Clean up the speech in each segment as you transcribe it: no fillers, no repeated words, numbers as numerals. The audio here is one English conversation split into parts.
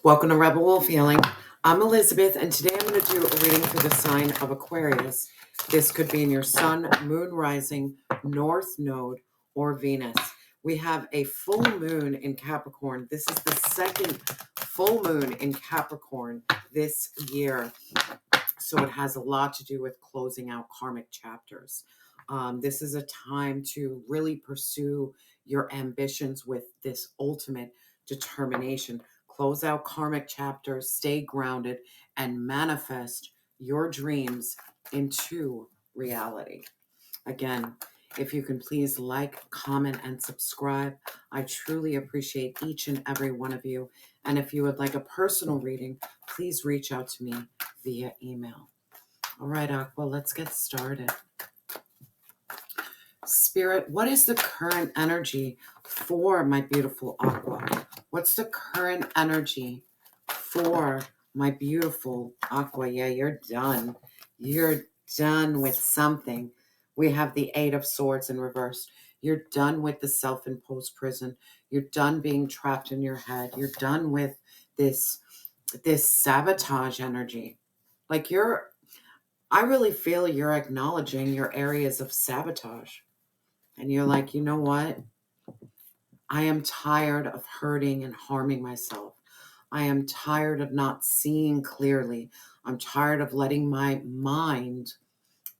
Welcome to Rebel Wolf Healing. I'm Elizabeth, and today I'm going to do a reading for the sign of Aquarius. This could be in your sun, moon, rising, north node, or Venus. We have a full moon in Capricorn. This is the second full moon in Capricorn this year. So it has a lot to do with closing out karmic chapters. This is a time to really pursue your ambitions with this ultimate determination. Close out karmic chapters, stay grounded, and manifest your dreams into reality. Again, if you can please like, comment, and subscribe. I truly appreciate each and every one of you. And if you would like a personal reading, please reach out to me via email. All right, Aqua, let's get started. Spirit, what is the current energy for my beautiful Aqua? What's the current energy for my beautiful Aqua? Yeah, you're done. You're done with something. We have the Eight of Swords in reverse. You're done with the self-imposed prison. You're done being trapped in your head. You're done with this sabotage energy. Like I really feel you're acknowledging your areas of sabotage. And you're like, you know what? I am tired of hurting and harming myself. I am tired of not seeing clearly. I'm tired of letting my mind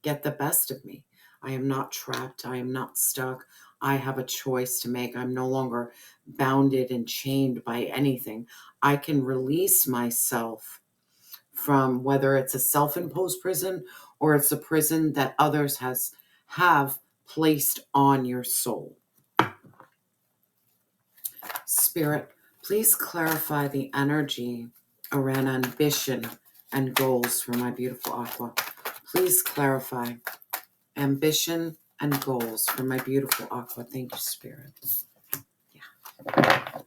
get the best of me. I am not trapped. I am not stuck. I have a choice to make. I'm no longer bounded and chained by anything. I can release myself from whether it's a self-imposed prison or it's a prison that others have placed on your soul. Spirit, please clarify the energy around ambition and goals for my beautiful Aqua. Please clarify ambition and goals for my beautiful Aqua. Thank you, Spirit. Yeah.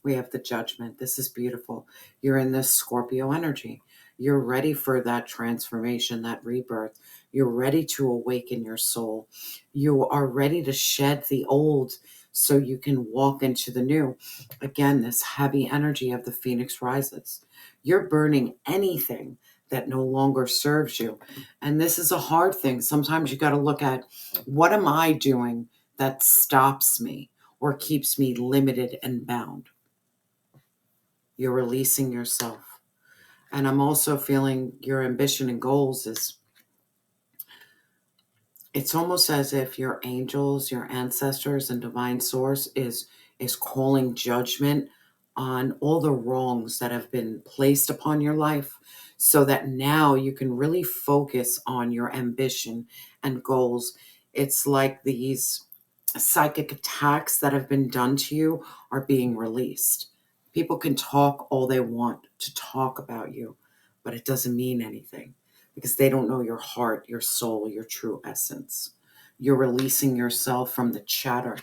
We have the Judgment. This is beautiful. You're in this Scorpio energy. You're ready for that transformation, that rebirth. You're ready to awaken your soul. You are ready to shed the old so you can walk into the new. Again, this heavy energy of the Phoenix rises. You're burning anything that no longer serves you. And this is a hard thing. Sometimes you got to look at, what am I doing that stops me or keeps me limited and bound? You're releasing yourself. And I'm also feeling your ambition and goals it's almost as if your angels, your ancestors, and divine source is calling judgment on all the wrongs that have been placed upon your life, so that now you can really focus on your ambition and goals. It's like these psychic attacks that have been done to you are being released. People can talk all they want to talk about you, but it doesn't mean anything, because they don't know your heart, your soul, your true essence. You're releasing yourself from the chatter.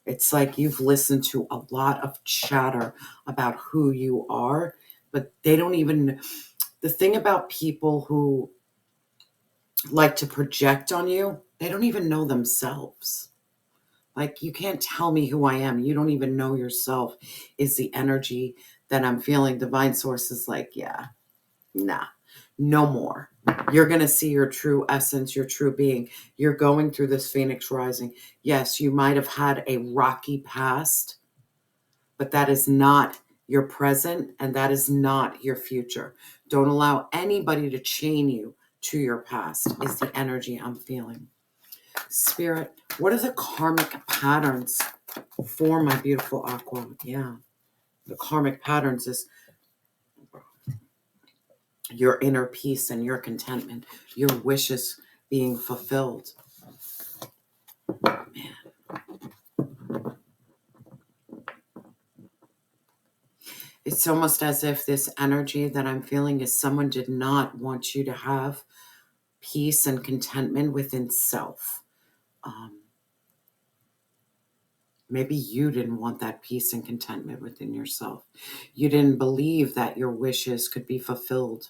It's like you've listened to a lot of chatter about who you are, but they don't even... The thing about people who like to project on you, they don't even know themselves. Like, you can't tell me who I am. You don't even know yourself, is the energy that I'm feeling. Divine source is like, yeah, nah, no more. You're going to see your true essence, your true being. You're going through this Phoenix rising. Yes, you might have had a rocky past, but that is not your present, and that is not your future. Don't allow anybody to chain you to your past, is the energy I'm feeling. Spirit, what are the karmic patterns for my beautiful Aqua? Yeah, the karmic patterns is your inner peace and your contentment, your wishes being fulfilled. Man. It's almost as if this energy that I'm feeling is someone did not want you to have peace and contentment within self. Maybe you didn't want that peace and contentment within yourself. You didn't believe that your wishes could be fulfilled.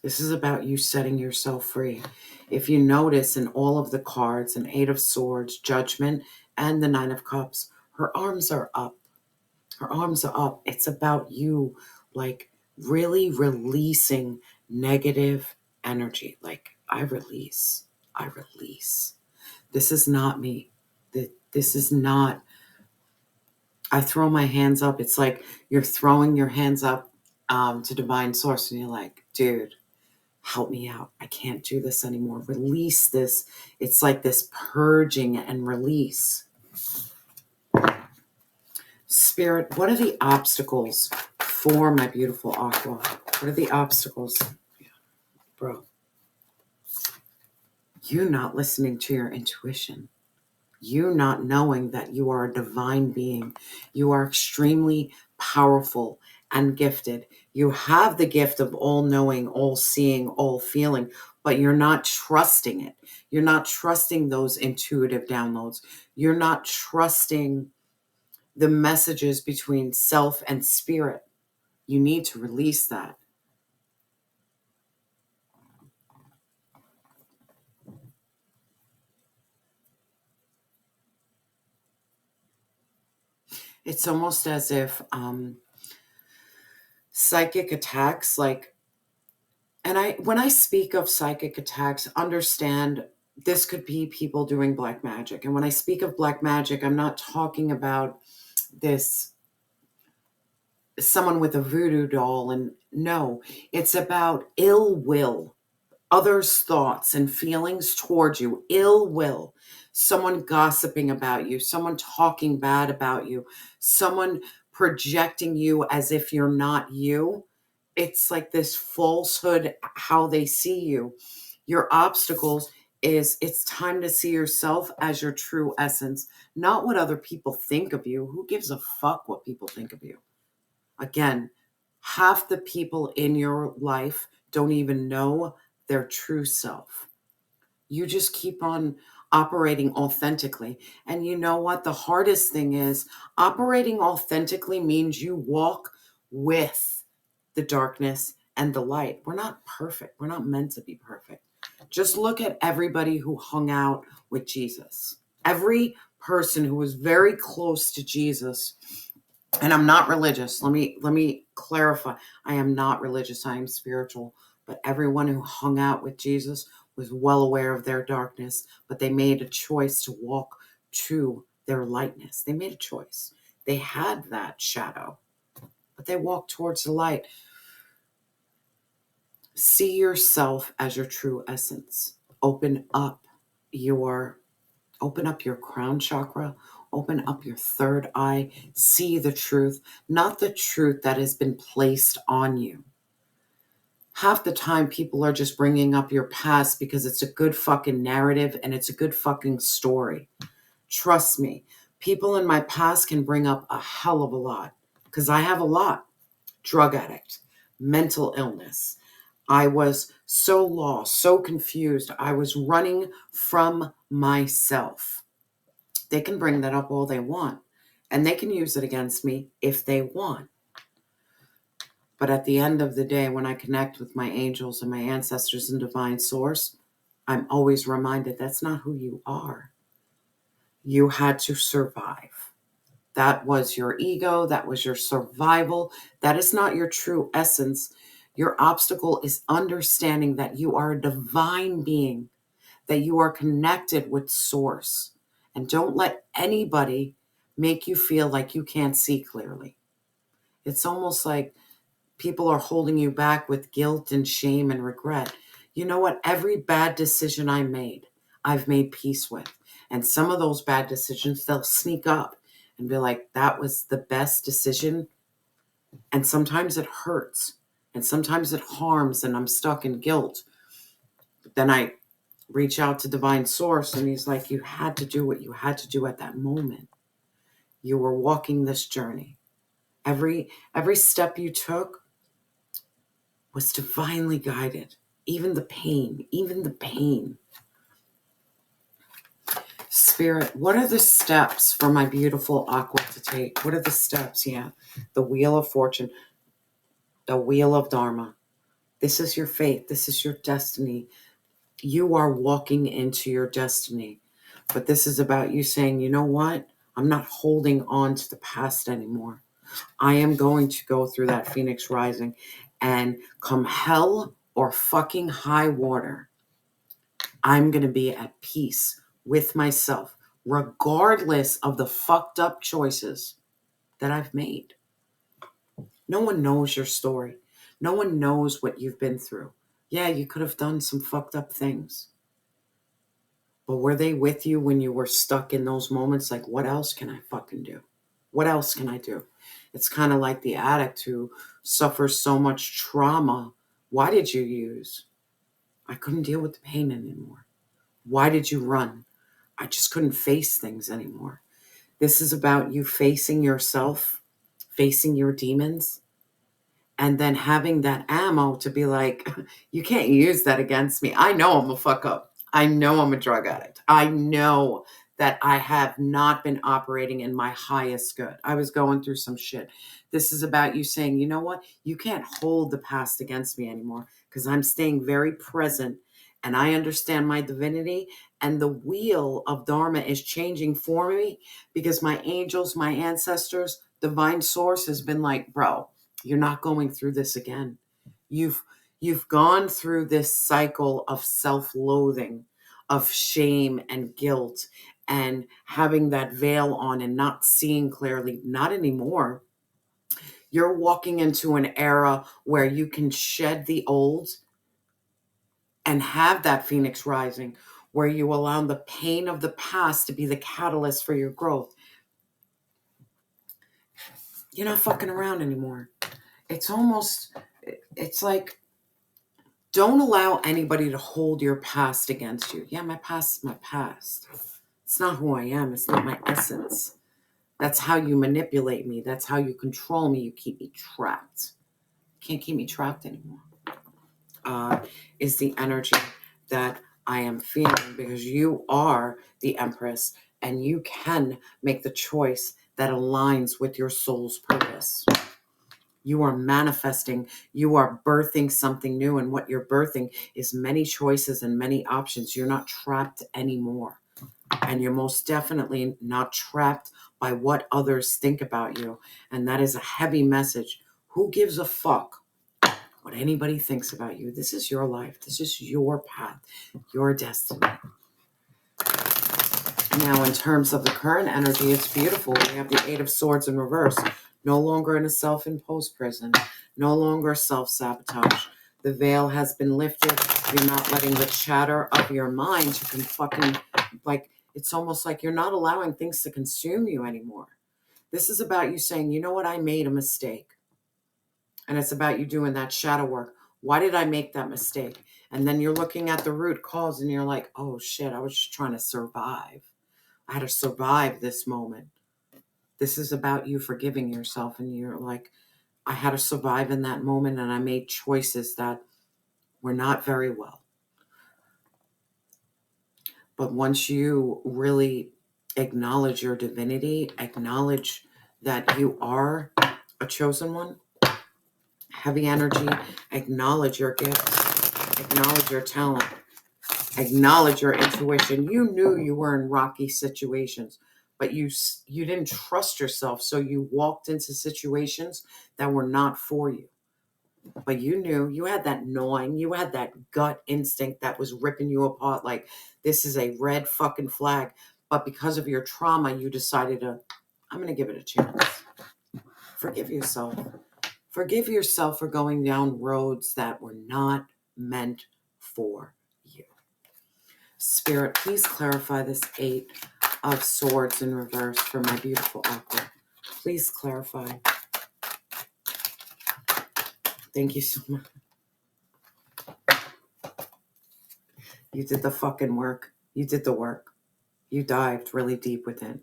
This is about you setting yourself free. If you notice in all of the cards, an Eight of Swords, Judgment, and the Nine of Cups. Her arms are up. Her arms are up. It's about you, like, really releasing negative energy. Like, I release. I release. This is not me. This is not. I throw my hands up. It's like you're throwing your hands up to divine source, and you're like, dude, help me out. I can't do this anymore. Release this. It's like this purging and release. Spirit, what are the obstacles for my beautiful Aqua? What are the obstacles? Bro, you not listening to your intuition. You not knowing that you are a divine being. You are extremely powerful and gifted. You have the gift of all knowing, all seeing, all feeling, but you're not trusting it. You're not trusting those intuitive downloads. You're not trusting the messages between self and spirit. You need to release that. It's almost as if psychic attacks, like, and when I speak of psychic attacks, understand this could be people doing black magic. And when I speak of black magic, I'm not talking about this someone with a voodoo doll. And no, it's about ill will, others' thoughts and feelings towards you, ill will, someone gossiping about you, someone talking bad about you, someone projecting you as if you're not you. It's like this falsehood, how they see you. Your obstacles is it's time to see yourself as your true essence, not what other people think of you. Who gives a fuck what people think of you? Again, half the people in your life don't even know their true self. You just keep on operating authentically. And you know what? The hardest thing is operating authentically means you walk with the darkness and the light. We're not perfect. We're not meant to be perfect. Just look at everybody who hung out with Jesus. Every person who was very close to Jesus. And I'm not religious. Let me clarify. I am not religious. I am spiritual. But everyone who hung out with Jesus was well aware of their darkness, but they made a choice to walk to their lightness. They made a choice. They had that shadow, but they walked towards the light. See yourself as your true essence. Open up your crown chakra, open up your third eye, see the truth, not the truth that has been placed on you. Half the time people are just bringing up your past because it's a good fucking narrative and it's a good fucking story. Trust me, people in my past can bring up a hell of a lot because I have a lot. Drug addict, mental illness. I was so lost, so confused. I was running from myself. They can bring that up all they want, and they can use it against me if they want. But at the end of the day, when I connect with my angels and my ancestors and divine source, I'm always reminded that's not who you are. You had to survive. That was your ego. That was your survival. That is not your true essence. Your obstacle is understanding that you are a divine being, that you are connected with source. And don't let anybody make you feel like you can't see clearly. It's almost like people are holding you back with guilt and shame and regret. You know what? Every bad decision I've made peace with. And some of those bad decisions, they'll sneak up and be like, that was the best decision. And sometimes it hurts. And sometimes it harms and I'm stuck in guilt. But then I reach out to divine source and he's like, you had to do what you had to do at that moment. You were walking this journey. Every step you took was divinely guided. Even the pain. Spirit, what are the steps for my beautiful Aqua to take? What are the steps? Yeah. The wheel of fortune, the wheel of dharma. This is your fate. This is your destiny. You are walking into your destiny. But this is about you saying, you know what? I'm not holding on to the past anymore. I am going to go through that Phoenix rising, and come hell or fucking high water, I'm going to be at peace with myself, regardless of the fucked up choices that I've made. No one knows your story. No one knows what you've been through. Yeah, you could have done some fucked up things. But were they with you when you were stuck in those moments? Like, what else can I fucking do? What else can I do? It's kind of like the addict who suffers so much trauma. Why did you use? I couldn't deal with the pain anymore. Why did you run? I just couldn't face things anymore. This is about you facing yourself, facing your demons, and then having that ammo to be like, you can't use that against me. I know I'm a fuck up. I know I'm a drug addict. I know that I have not been operating in my highest good. I was going through some shit. This is about you saying, you know what? You can't hold the past against me anymore because I'm staying very present and I understand my divinity, and the wheel of Dharma is changing for me because my angels, my ancestors, divine source has been like, bro, you're not going through this again. You've gone through this cycle of self-loathing, of shame and guilt, and having that veil on and not seeing clearly. Not anymore. You're walking into an era where you can shed the old and have that Phoenix rising, where you allow the pain of the past to be the catalyst for your growth. You're not fucking around anymore. It's like, don't allow anybody to hold your past against you. Yeah, my past is my past. It's not who I am. It's not my essence. That's how you manipulate me. That's how you control me. You keep me trapped. You can't keep me trapped anymore. Is the energy that I am feeling, because you are the Empress and you can make the choice that aligns with your soul's purpose. You are manifesting, you are birthing something new, and what you're birthing is many choices and many options. You're not trapped anymore. And you're most definitely not trapped by what others think about you. And that is a heavy message. Who gives a fuck what anybody thinks about you? This is your life. This is your path, your destiny. Now, in terms of the current energy, it's beautiful. We have the Eight of Swords in reverse. No longer in a self-imposed prison. No longer self-sabotage. The veil has been lifted. You're not letting the chatter of your mind to fucking, like, it's almost like you're not allowing things to consume you anymore. This is about you saying, you know what, I made a mistake. And it's about you doing that shadow work. Why did I make that mistake? And then you're looking at the root cause and you're like, oh shit, I was just trying to survive. I had to survive this moment. This is about you forgiving yourself. And you're like, I had to survive in that moment and I made choices that were not very well. But once you really acknowledge your divinity, acknowledge that you are a chosen one, heavy energy, acknowledge your gifts, acknowledge your talent, acknowledge your intuition. You knew you were in rocky situations, but you didn't trust yourself, so you walked into situations that were not for you. But you knew, you had that gnawing, you had that gut instinct that was ripping you apart like, this is a red fucking flag. But because of your trauma, you decided I'm going to give it a chance. Forgive yourself. Forgive yourself for going down roads that were not meant for you. Spirit, please clarify this Eight of Swords in reverse for my beautiful Aqua. Please clarify. Thank you so much. You did the fucking work. You did the work. You dived really deep within.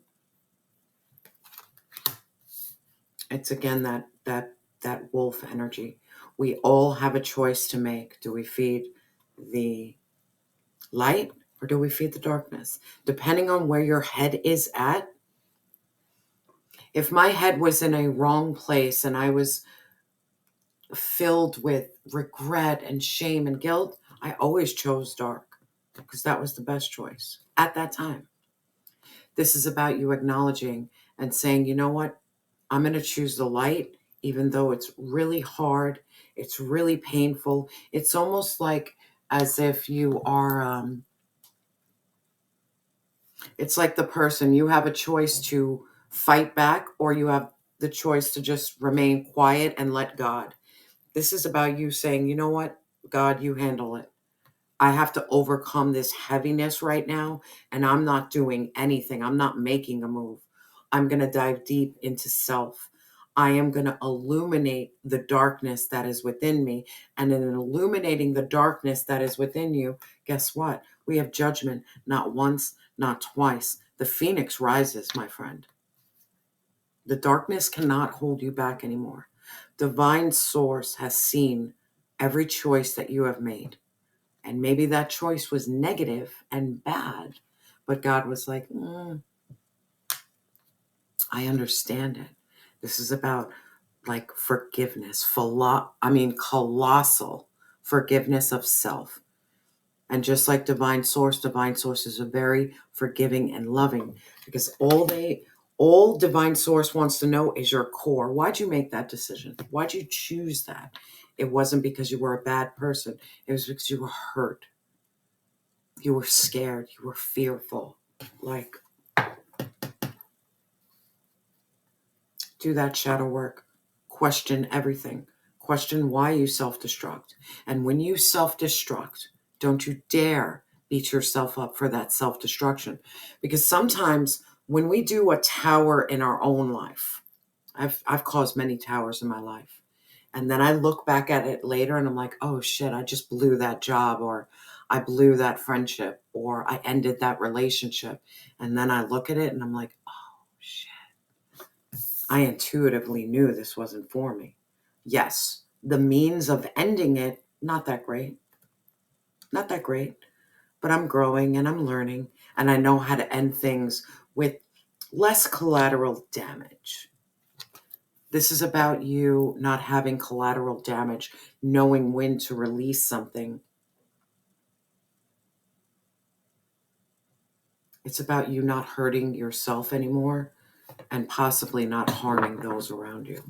It's again that wolf energy. We all have a choice to make. Do we feed the light or do we feed the darkness? Depending on where your head is at. If my head was in a wrong place and I was filled with regret and shame and guilt, I always chose dark because that was the best choice at that time. This is about you acknowledging and saying, you know what? I'm going to choose the light, even though it's really hard. It's really painful. It's almost like as if you are, it's like the person, you have a choice to fight back, or you have the choice to just remain quiet and let God. This is about you saying, you know what? God, you handle it. I have to overcome this heaviness right now, and I'm not doing anything. I'm not making a move. I'm going to dive deep into self. I am going to illuminate the darkness that is within me. And in illuminating the darkness that is within you, guess what? We have judgment, not once, not twice. The phoenix rises, my friend. The darkness cannot hold you back anymore. Divine source has seen every choice that you have made. And maybe that choice was negative and bad, but God was like, I understand it. This is about like forgiveness, colossal forgiveness of self. And just like divine source is a very forgiving and loving, because all divine source wants to know is your core. Why'd you make that decision? Why'd you choose that? It wasn't because you were a bad person. It was because you were hurt. You were scared. You were fearful. Like, do that shadow work. Question everything. Question why you self-destruct. And when you self-destruct, don't you dare beat yourself up for that self-destruction. Because sometimes when we do a tower in our own life, I've caused many towers in my life. And then I look back at it later and I'm like, oh shit, I just blew that job, or I blew that friendship, or I ended that relationship. And then I look at it and I'm like, oh shit, I intuitively knew this wasn't for me. Yes, the means of ending it, not that great. Not that great. But I'm growing and I'm learning, and I know how to end things with less collateral damage. This is about you not having collateral damage, knowing when to release something. It's about you not hurting yourself anymore and possibly not harming those around you.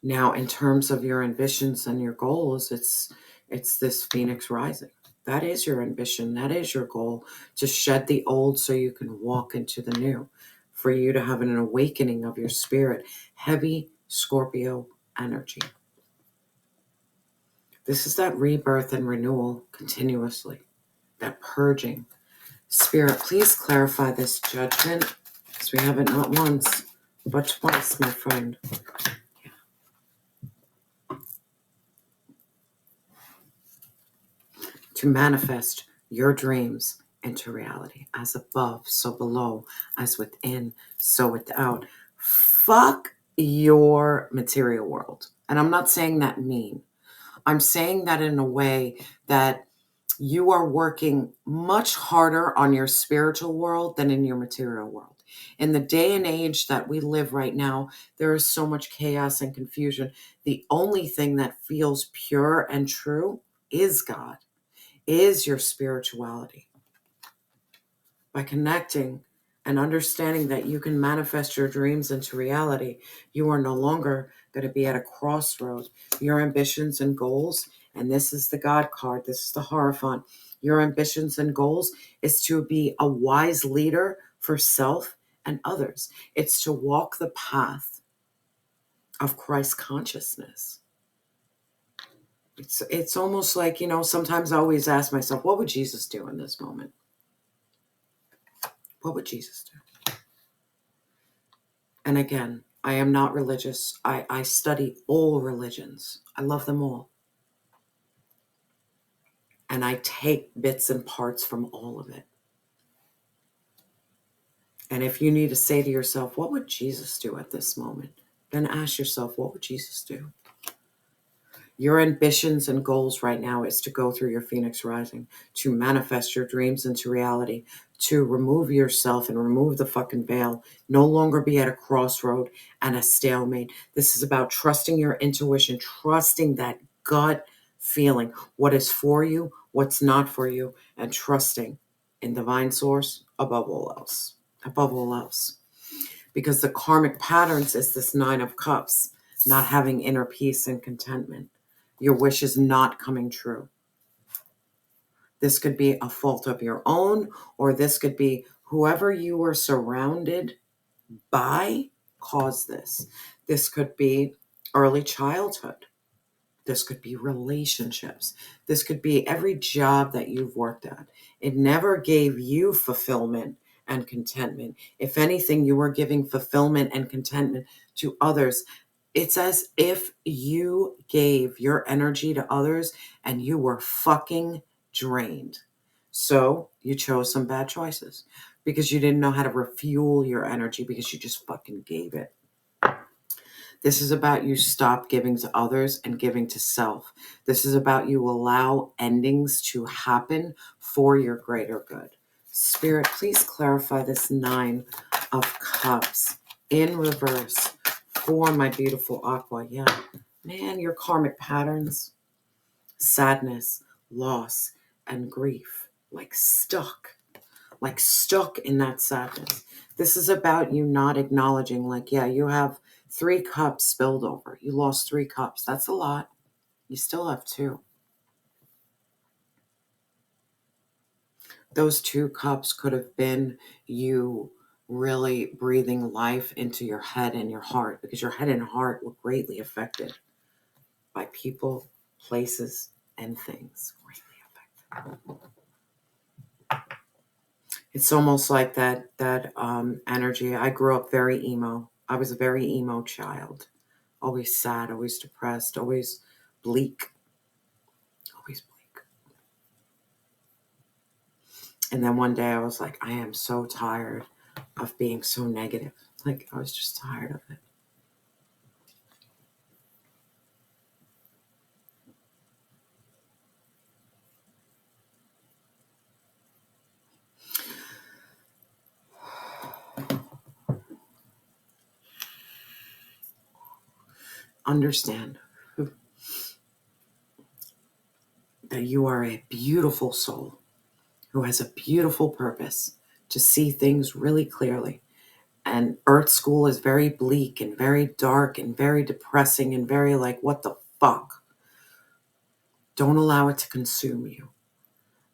Now, in terms of your ambitions and your goals, it's this phoenix rising. That is your ambition. That is your goal, to shed the old so you can walk into the new, for you to have an awakening of your spirit. Heavy Scorpio energy. This is that rebirth and renewal continuously, that purging. Spirit, please clarify this judgment, because we have it not once, but twice, my friend. To manifest your dreams into reality. As above, so below. As within, so without. Fuck your material world. And I'm not saying that mean. I'm saying that in a way that you are working much harder on your spiritual world than in your material world. In the day and age that we live right now, there is so much chaos and confusion. The only thing that feels pure and true is God, is your spirituality. By connecting and understanding that you can manifest your dreams into reality, you are no longer going to be at a crossroad. Your ambitions and goals, and this is the God card, this is the Hierophant. Your ambitions and goals is to be a wise leader for self and others. It's to walk the path of Christ consciousness. It's almost like, sometimes I always ask myself, what would Jesus do in this moment? What would Jesus do? And again, I am not religious. I study all religions. I love them all. And I take bits and parts from all of it. And if you need to say to yourself, what would Jesus do at this moment? Then ask yourself, what would Jesus do? Your ambitions and goals right now is to go through your Phoenix rising, to manifest your dreams into reality, to remove yourself and remove the fucking veil, no longer be at a crossroad and a stalemate. This is about trusting your intuition, trusting that gut feeling, what is for you, what's not for you, and trusting in divine source, above all else. Above all else. Because the karmic patterns is this 9 of cups, not having inner peace and contentment. Your wish is not coming true. This could be a fault of your own, or this could be whoever you were surrounded by caused this. This could be early childhood. This could be relationships. This could be every job that you've worked at. It never gave you fulfillment and contentment. If anything, you were giving fulfillment and contentment to others. It's as if you gave your energy to others and you were fucking drained. So you chose some bad choices because you didn't know how to refuel your energy because you just fucking gave it. This is about you stop giving to others and giving to self. This is about you allow endings to happen for your greater good. Spirit, please clarify this 9 of cups in reverse for my beautiful Aqua. Yeah, man, your karmic patterns, sadness, loss, and grief, like stuck in that sadness. This is about you not acknowledging, like, yeah, you have 3 cups spilled over. You lost 3 cups. That's a lot. You still have 2. Those 2 cups could have been you really breathing life into your head and your heart, because your head and heart were greatly affected by people, places, and things. Greatly affected. It's almost like that energy. I grew up very emo. I was a very emo child. Always sad, always depressed, always bleak. Always bleak. And then one day I was like, I am so tired of being so negative. Like, I was just tired of it. Understand that you are a beautiful soul who has a beautiful purpose to see things really clearly. And Earth School is very bleak and very dark and very depressing and very like, what the fuck? Don't allow it to consume you.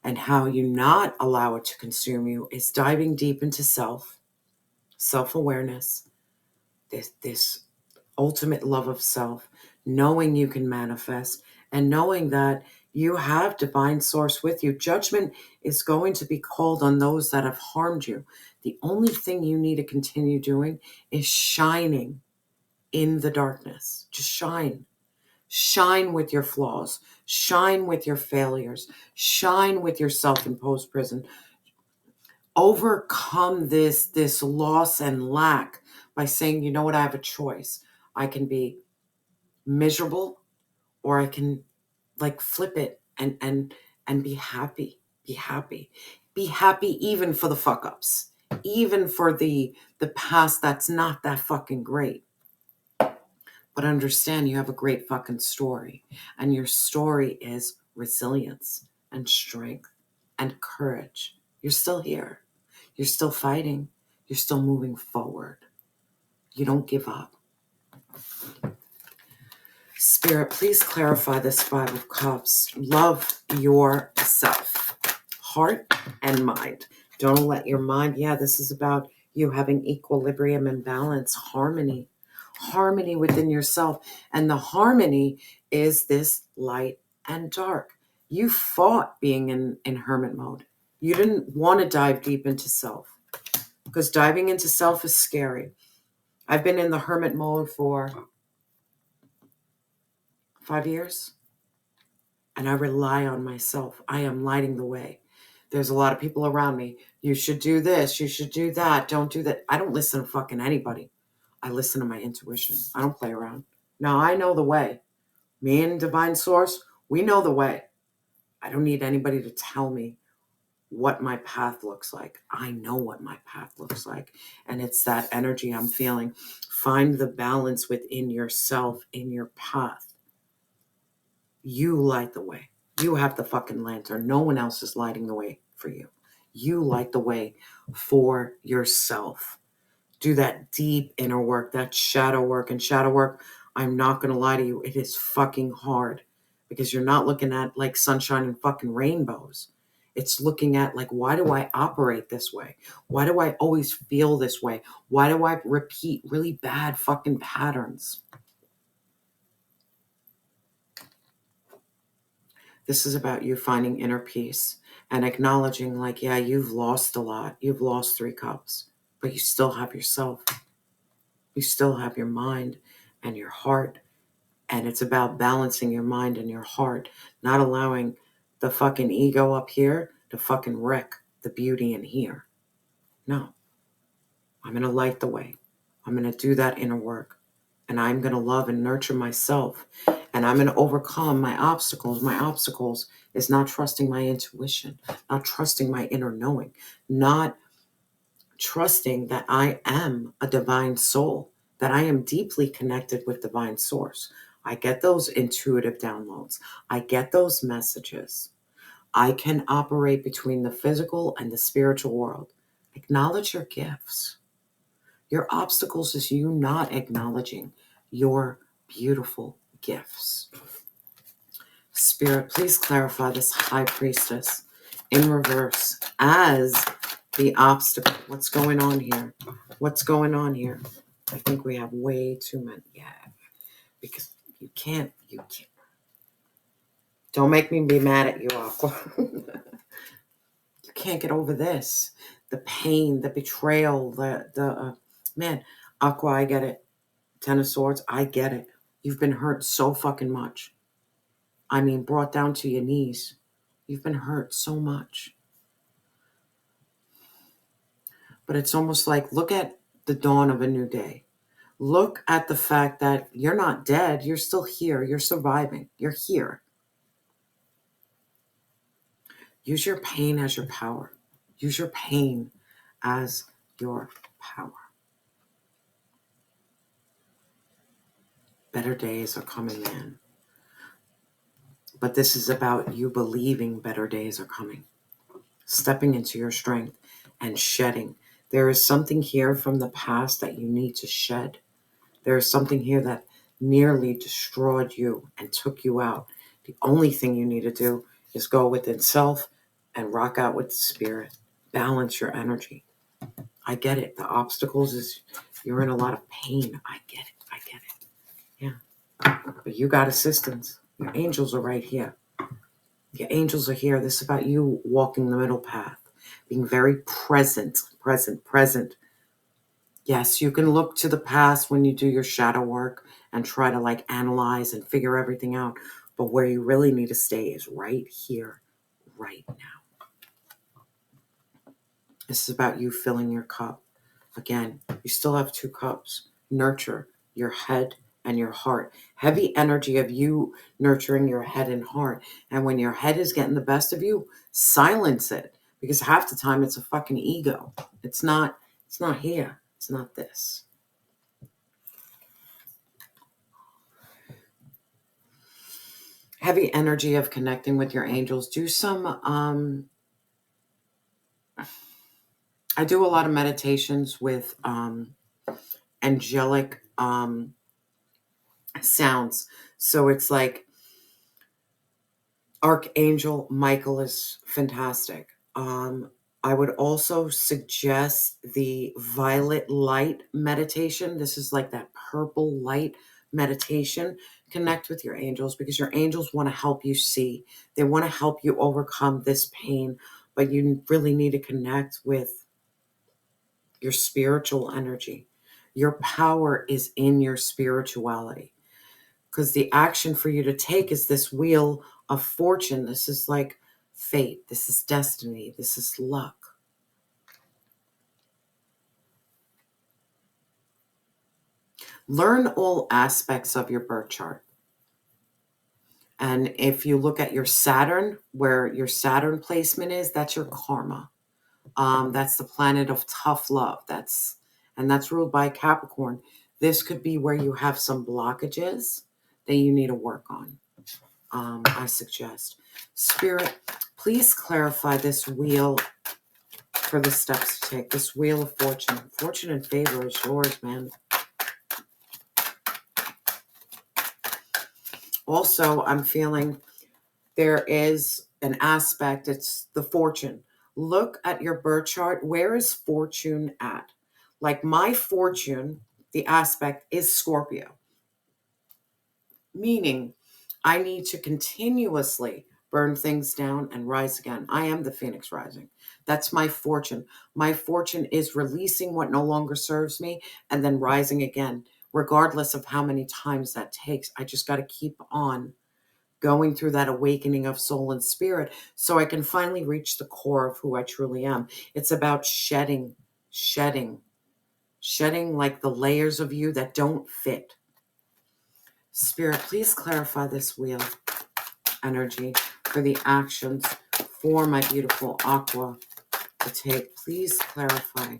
And how you not allow it to consume you is diving deep into self-awareness, this ultimate love of self, knowing you can manifest, and knowing that you have divine source with you. Judgment is going to be called on those that have harmed you. The only thing you need to continue doing is shining in the darkness. Just shine. Shine with your flaws. Shine with your failures. Shine with your self-imposed prison. Overcome this loss and lack by saying, you know what, I have a choice. I can be miserable, or I can like flip it and be happy. Be happy. Be happy even for the fuck ups. Even for the past that's not that fucking great. But understand you have a great fucking story. And your story is resilience and strength and courage. You're still here. You're still fighting. You're still moving forward. You don't give up. Spirit, please clarify this 5 of cups. Love yourself, heart and mind. Don't let your mind, this is about you having equilibrium and balance, harmony within yourself. And the harmony is this light and dark. You fought being in hermit mode. You didn't want to dive deep into self, because diving into self is scary. I've been in the hermit mode for 5 years, and I rely on myself. I am lighting the way. There's a lot of people around me. You should do this. You should do that. Don't do that. I don't listen to fucking anybody. I listen to my intuition. I don't play around. Now I know the way. Me and Divine Source, we know the way. I don't need anybody to tell me what my path looks like. I know what my path looks like. And it's that energy I'm feeling. Find the balance within yourself, in your path. You light the way. You have the fucking lantern. No one else is lighting the way for you. you light the way for yourself. Do that deep inner work, that shadow work. And shadow work, I'm not going to lie to you, it is fucking hard because you're not looking at like sunshine and fucking rainbows. It's looking at like, why do I operate this way? Why do I always feel this way? Why do I repeat really bad fucking patterns? This is about you finding inner peace and acknowledging like, yeah, you've lost a lot. You've lost 3 cups, but you still have yourself. You still have your mind and your heart. And it's about balancing your mind and your heart, not allowing the fucking ego up here to fucking wreck the beauty in here. No, I'm going to light the way. I'm going to do that inner work. And I'm going to love and nurture myself. And I'm going to overcome my obstacles. My obstacles is not trusting my intuition, not trusting my inner knowing, not trusting that I am a divine soul, that I am deeply connected with divine source. I get those intuitive downloads. I get those messages. I can operate between the physical and the spiritual world. Acknowledge your gifts. Your obstacles is you not acknowledging your beautiful gifts. Spirit, please clarify this high priestess in reverse as the obstacle. What's going on here? What's going on here? I think we have way too many. Yeah, because you can't. Don't make me be mad at you, Aqua. You can't get over this. The pain, the betrayal, man, Aqua, I get it. 10 of Swords, I get it. You've been hurt so fucking much. I mean, brought down to your knees. You've been hurt so much. But it's almost like, look at the dawn of a new day. Look at the fact that you're not dead. You're still here. You're surviving. You're here. Use your pain as your power. Use your pain as your power. Better days are coming, man. But this is about you believing better days are coming. Stepping into your strength and shedding. There is something here from the past that you need to shed. There is something here that nearly destroyed you and took you out. The only thing you need to do is go within self and rock out with the spirit. Balance your energy. I get it. The obstacles is you're in a lot of pain. I get it. Yeah. But you got assistance. Your angels are right here. Your angels are here. This is about you walking the middle path. Being very present. Yes, you can look to the past when you do your shadow work and try to like analyze and figure everything out. But where you really need to stay is right here, right now. This is about you filling your cup. Again, you still have 2 cups. Nurture your head and your heart. Heavy energy of you nurturing your head and heart. And when your head is getting the best of you, silence it. Because half the time it's a fucking ego. It's not here. It's not this. Heavy energy of connecting with your angels. Do some, I do a lot of meditations with angelic sounds. So it's like Archangel Michael is fantastic. I would also suggest the violet light meditation. This is like that purple light meditation. Connect with your angels because your angels want to help you see. They want to help you overcome this pain, but you really need to connect with your spiritual energy. Your power is in your spirituality. Because the action for you to take is this wheel of fortune. This is like fate. This is destiny. This is luck. Learn all aspects of your birth chart. And if you look at your Saturn, where your Saturn placement is, that's your karma. That's the planet of tough love. That's ruled by Capricorn. This could be where you have some blockages that you need to work on. I suggest. Spirit, please clarify this wheel for the steps to take. This Wheel of Fortune. Fortune and favor is yours, man. Also, I'm feeling there is an aspect, it's the fortune. Look at your birth chart. Where is fortune at? Like my fortune, the aspect is Scorpio, meaning I need to continuously burn things down and rise again. I am the phoenix rising. That's my fortune. My fortune is releasing what no longer serves me and then rising again, regardless of how many times that takes. I just got to keep on going through that awakening of soul and spirit so I can finally reach the core of who I truly am. It's about shedding like the layers of you that don't fit. Spirit, please clarify this wheel energy for the actions for my beautiful Aqua to take. Please clarify.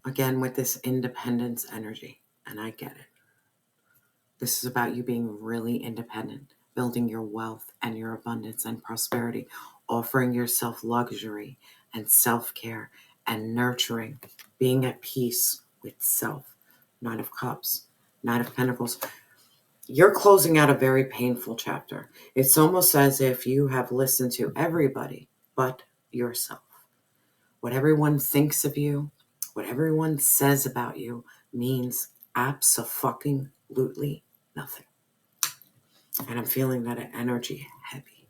Again, with this independence energy, and I get it. This is about you being really independent, building your wealth and your abundance and prosperity, offering yourself luxury and self-care and nurturing, being at peace with self. Knight of Cups, Knight of Pentacles. You're closing out a very painful chapter. It's almost as if you have listened to everybody but yourself. What everyone thinks of you, what everyone says about you means abso-fucking-lutely nothing. And I'm feeling that energy heavy.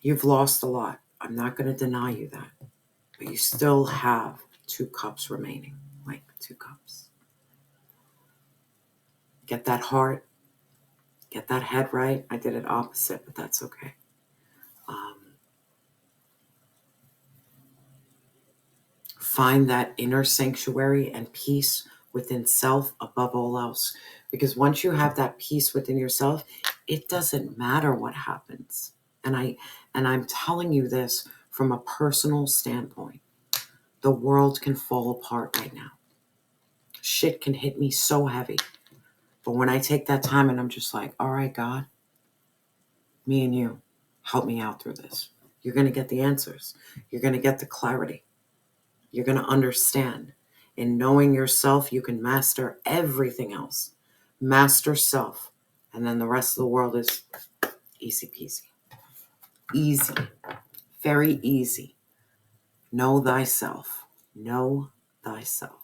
You've lost a lot. I'm not going to deny you that. But you still have 2 cups remaining. Like 2 cups. Get that heart. Get that head right. I did it opposite, but that's okay. Find that inner sanctuary and peace within self above all else. Because once you have that peace within yourself, it doesn't matter what happens. And I'm telling you this from a personal standpoint. The world can fall apart right now. Shit can hit me so heavy. But when I take that time and I'm just like, all right, God, me and you, help me out through this. You're going to get the answers. You're going to get the clarity. You're going to understand. In knowing yourself, you can master everything else. Master self. And then the rest of the world is easy peasy. Easy. Very easy. Know thyself. Know thyself.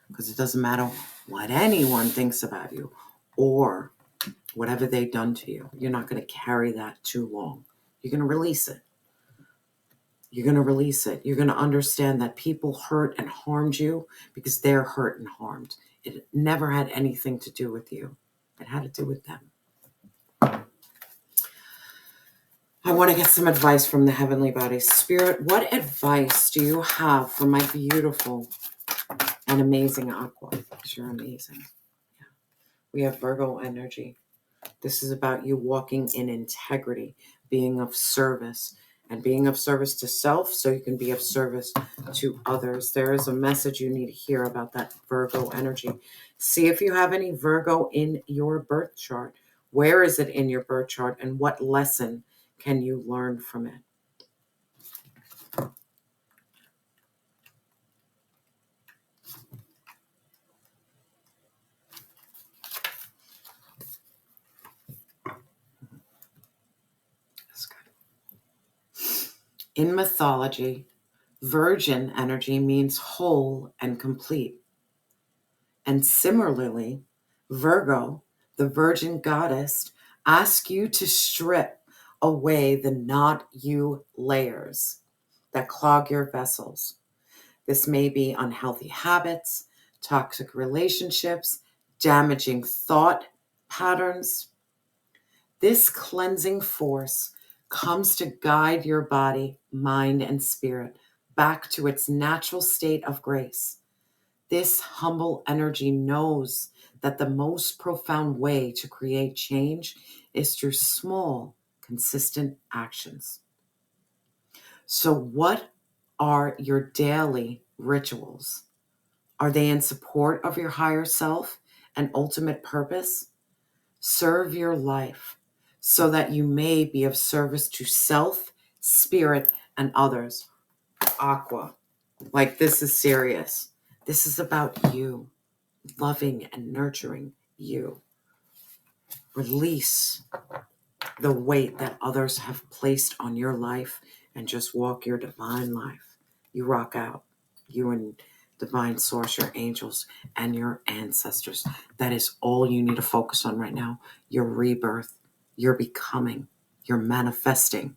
Because it doesn't matter what anyone thinks about you or whatever they've done to you. You're not going to carry that too long. You're going to release it. You're going to release it. You're going to understand that people hurt and harmed you because they're hurt and harmed. It never had anything to do with you. It had to do with them. I want to get some advice from the heavenly bodies. Spirit, what advice do you have for my beautiful and amazing Aqua? Because you're amazing. Yeah. We have Virgo energy. This is about you walking in integrity, being of service, and being of service to self so you can be of service to others. There is a message you need to hear about that Virgo energy. See if you have any Virgo in your birth chart. Where is it in your birth chart, and what lesson can you learn from it? That's good. In mythology, Virgin energy means whole and complete. And similarly, Virgo, the virgin goddess, asks you to strip away the not you layers that clog your vessels. This may be unhealthy habits, toxic relationships, damaging thought patterns. This cleansing force comes to guide your body, mind, and spirit back to its natural state of grace. This humble energy knows that the most profound way to create change is through small, consistent actions. So, what are your daily rituals Are they in support of your higher self and ultimate purpose? Serve your life so that you may be of service to self, spirit, and others. Aqua. Like, this is serious. This is about you, loving and nurturing you. Release the weight that others have placed on your life and just walk your divine life. You rock out. You and divine source, your angels, and your ancestors. That is all you need to focus on right now. Your rebirth, your becoming, your manifesting,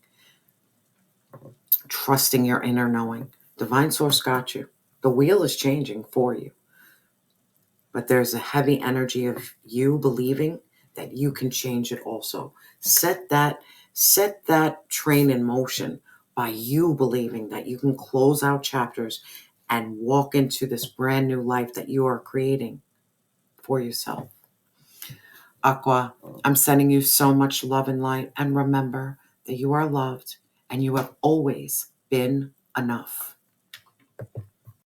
trusting your inner knowing. Divine source got you. The wheel is changing for you. But there's a heavy energy of you believing that you can change it also. Set that train in motion by you believing that you can close out chapters and walk into this brand new life that you are creating for yourself. Aqua, I'm sending you so much love and light. And remember that you are loved and you have always been enough.